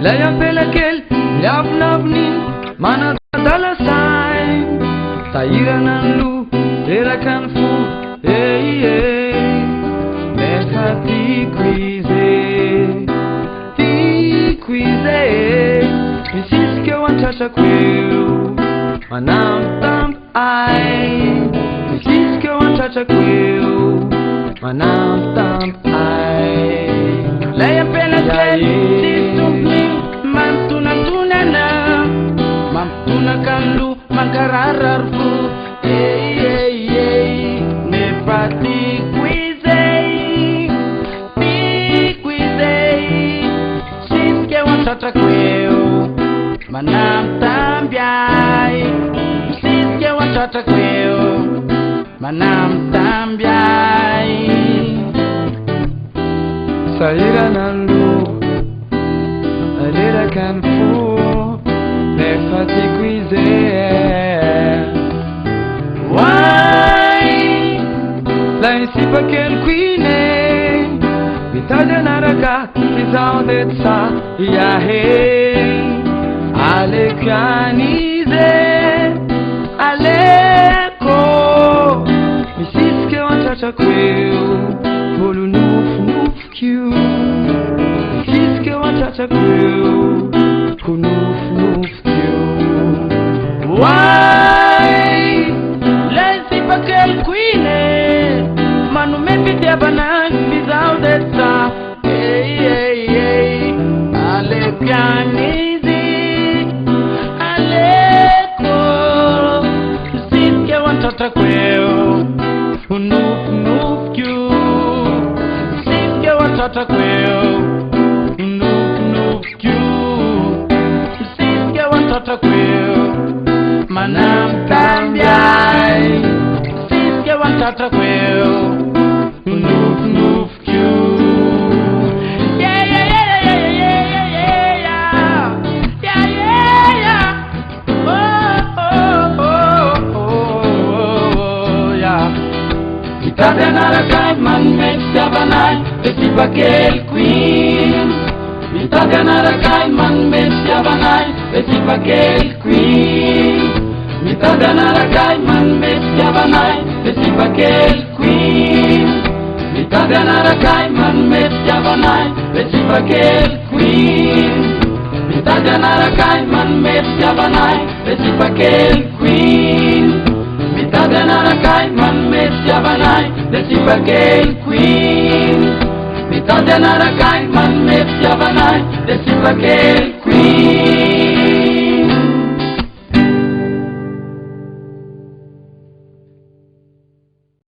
Laya pelakel, lavni, mana dalasai. Taira nanlu, era kanfu, Nessa ti quize, mi siske wan tasha quiu, manam tam ai. Mi siske wan tasha quiu, manam tam ai. Laya pelakel, sisumi, mantuna tunana, mantuna kanlu, mankarararfu. Ti quize, siske wan tasha quiu, manam tambiai. Siske wan tasha quiu, manam tambiai. Saira nanlu, alera kanfu, ne fati quize. La insipa ken quine, vitalia naraga, tizaudetsa, yahe. Ale canize, aleko, mi siske wan tasha quiu, volu nuf kiu. Mi siske wan tasha quiu, ku nuf kiu. Why? La insipa ken quine, manu me pidia banan bizaudetsa, ale canize, aleko, siske wan tasha quiu, nuf kiu. Siske wan tasha quiu, nuf kiu. Siske wan tasha quiu, manam tambiai. Siske wan tasha quiu, nuf kiu. Vitalia naragai, man metia banai, vesipa kel queen. Vitalia naragai, man metia banai, vesipa kel queen. Vitalia naragai, man metia banai, vesipa kel queen. Vitalia naragai, man metia banai, vesipa kel queen. Vitalia naragai, man metia banai, vesipa kel queen. Vitalia naragai, man metia banai, vesipa kel queen. Vitalia naragai, man metia banai, vesipa kel